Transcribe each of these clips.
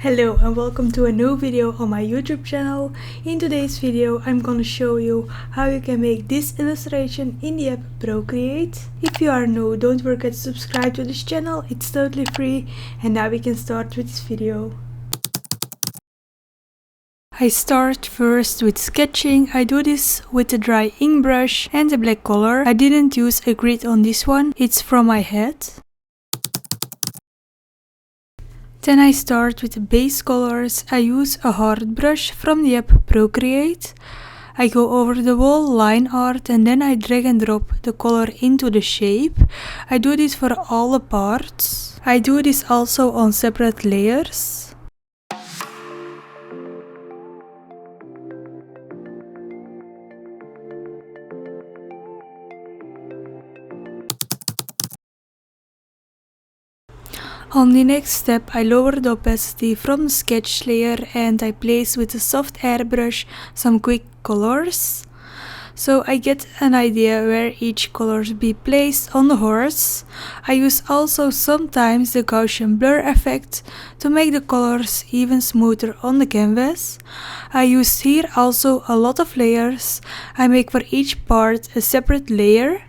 Hello and welcome to a new video on my YouTube channel. In today's video I'm gonna show you how you can make this illustration in the app Procreate. If you are new, don't forget to subscribe to this channel, it's totally free. And now we can start with this video. I start first with sketching. I do this with the dry ink brush and the black color. I didn't use a grid on this one, it's from my head. Then I start with the base colors. I use a hard brush from the app Procreate. I go over the whole line art and then I drag and drop the color into the shape. I do this for all the parts. I do this also on separate layers. On the next step, I lower the opacity from the sketch layer and I place with a soft airbrush some quick colors. So I get an idea where each color be placed on the horse. I use also sometimes the Gaussian blur effect to make the colors even smoother on the canvas. I use here also a lot of layers. I make for each part a separate layer.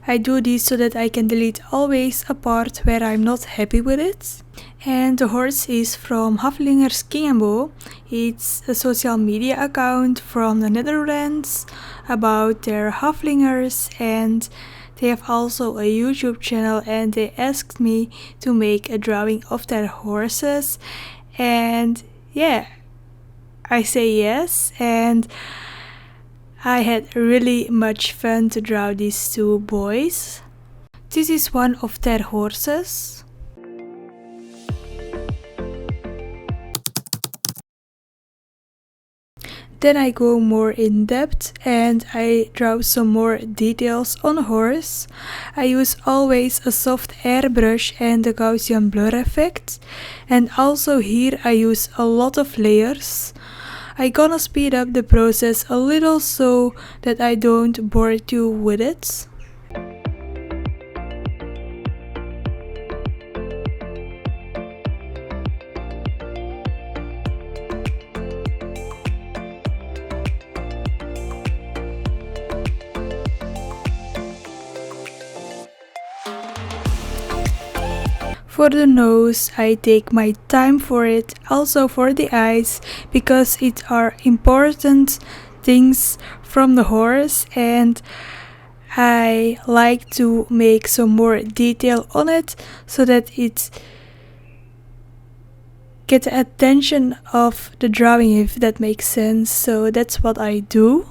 I do this so that I can delete always a part where I'm not happy with it. And the horse is from Haflinger's King and Bo. It's a social media account from the Netherlands about their Haflingers, and they have also a YouTube channel, and they asked me to make a drawing of their horses. And yeah, I say yes, and I had really much fun to draw these two boys. This is one of their horses. Then I go more in depth and I draw some more details on a horse. I use always a soft airbrush and the Gaussian blur effect. And also here I use a lot of layers. I'm gonna speed up the process a little so that I don't bore you with it. For the nose, I take my time for it, also for the eyes, because it are important things from the horse and I like to make some more detail on it so that it get the attention of the drawing, if that makes sense. So that's what I do.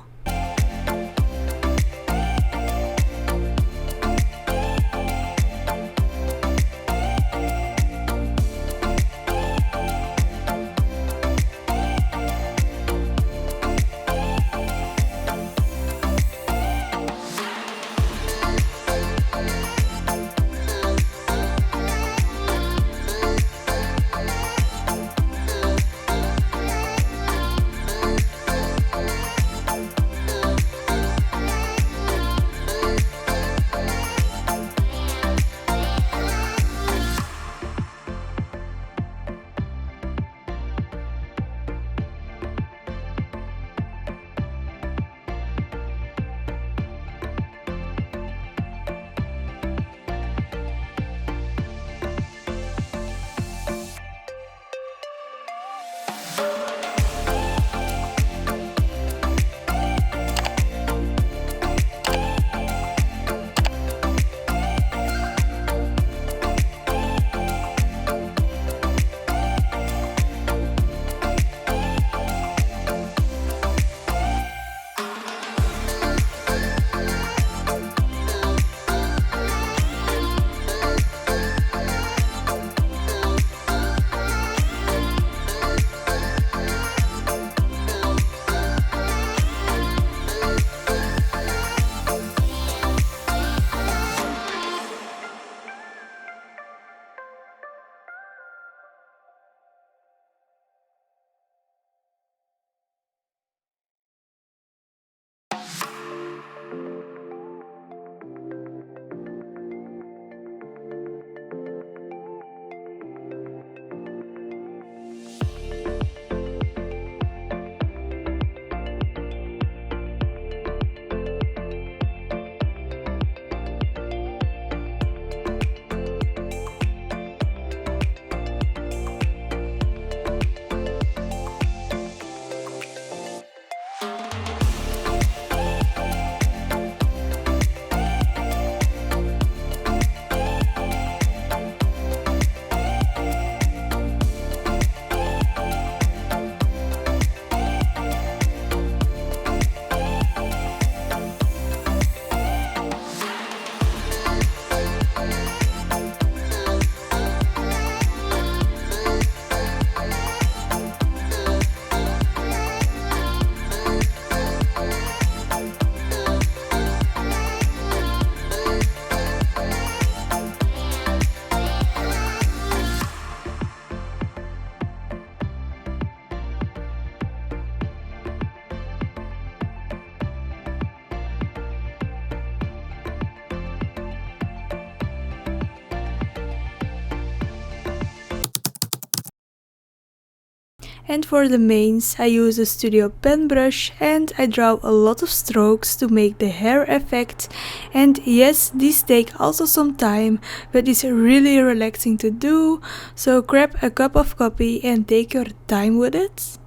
And for the mains, I use a studio pen brush and I draw a lot of strokes to make the hair effect. And yes, these take also some time, but it's really relaxing to do, so grab a cup of coffee and take your time with it.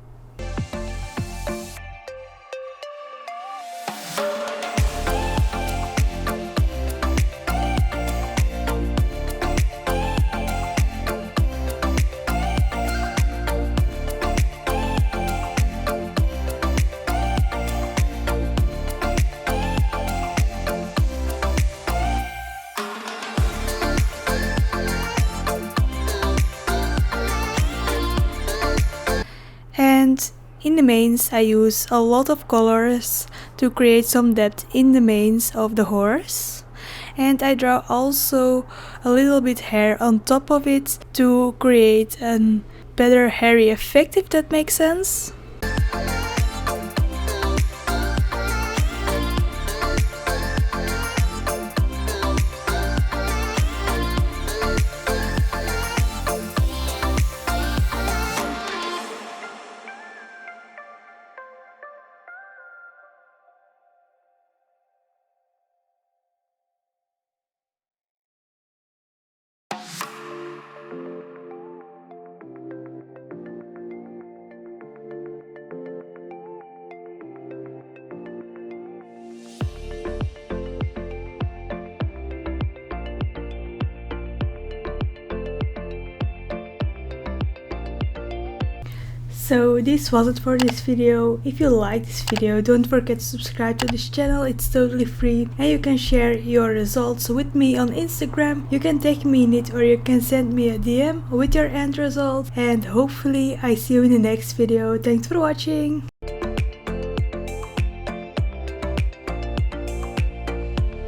And in the manes I use a lot of colors to create some depth in the manes of the horse. And I draw also a little bit hair on top of it to create a better hairy effect, if that makes sense. So this was it for this video. If you like this video, don't forget to subscribe to this channel, it's totally free, and you can share your results with me on Instagram. You can tag me in it or you can send me a DM with your end result, and hopefully I see you in the next video. Thanks for watching!